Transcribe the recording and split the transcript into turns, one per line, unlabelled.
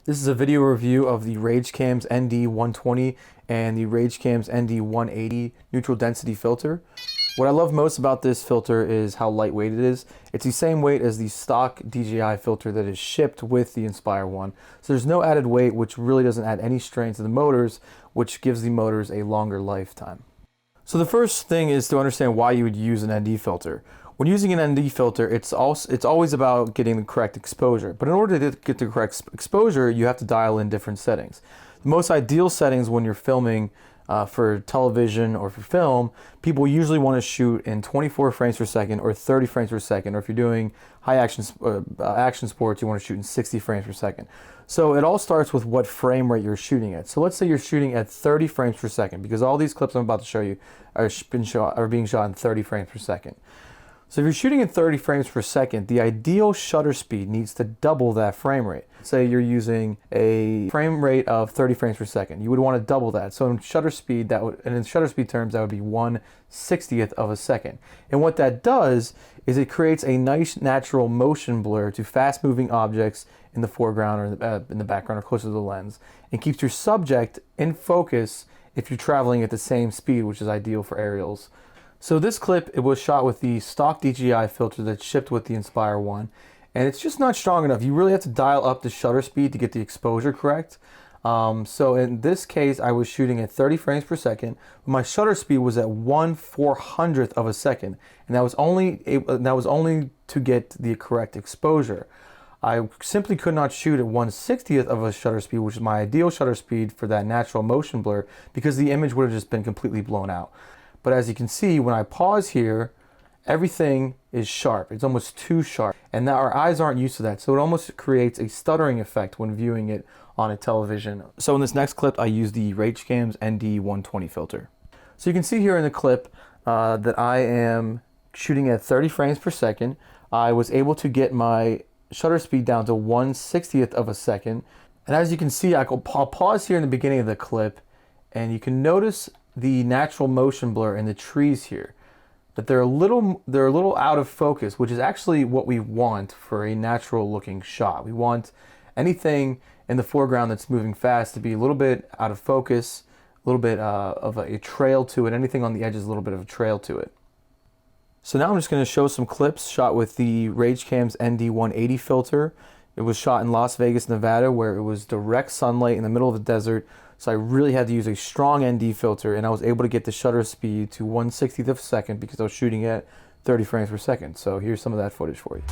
This is a video review of the RageCams ND120 and the RageCams ND180 neutral density filter. What I love most about this filter is how lightweight it is. It's the same weight as the stock DJI filter that is shipped with the Inspire one. So there's no added weight, which really doesn't add any strain to the motors, which gives the motors a longer lifetime. So the first thing is to understand why you would use an ND filter. When using an ND filter, it's always about getting the correct exposure. But in order to get the correct exposure, you have to dial in different settings. The most ideal settings when you're filming for television or for film, people usually want to shoot in 24 frames per second or 30 frames per second. Or if you're doing high action sports, you want to shoot in 60 frames per second. So it all starts with what frame rate you're shooting at. So let's say you're shooting at 30 frames per second, because all these clips I'm about to show you are being shot in 30 frames per second. So if you're shooting at 30 frames per second, the ideal shutter speed needs to double that frame rate. Say you're using a frame rate of 30 frames per second. You would want to double that. So in shutter speed, in shutter speed terms, that would be 1/60th of a second. And what that does is it creates a nice natural motion blur to fast moving objects in the foreground or in the background or closer to the lens, and keeps your subject in focus if you're traveling at the same speed, which is ideal for aerials. So this clip, it was shot with the stock DJI filter that's shipped with the Inspire one, and it's just not strong enough. You really have to dial up the shutter speed to get the exposure correct. So in this case, I was shooting at 30 frames per second. My shutter speed was at 1/400th of a second, and that was only to get the correct exposure. I simply could not shoot at 1/60th of a shutter speed, which is my ideal shutter speed for that natural motion blur, because the image would have just been completely blown out. But as you can see, when I pause here, everything is sharp. It's almost too sharp. And now our eyes aren't used to that. So it almost creates a stuttering effect when viewing it on a television. So in this next clip, I use the RageCams ND120 filter. So you can see here in the clip that I am shooting at 30 frames per second. I was able to get my shutter speed down to 1/60th of a second. And as you can see, I'll pause here in the beginning of the clip, and you can notice the natural motion blur in the trees here, that they're a little out of focus, which is actually what we want for a natural looking shot. We want anything in the foreground that's moving fast to be a little bit out of focus, a little bit of a trail to it. Anything on the edge is a little bit of a trail to it. So now I'm just going to show some clips shot with the RageCams ND180 filter. It was shot in Las Vegas, Nevada, where it was direct sunlight in the middle of the desert. So I really had to use a strong ND filter, and I was able to get the shutter speed to 1/60th of a second because I was shooting at 30 frames per second. So here's some of that footage for you.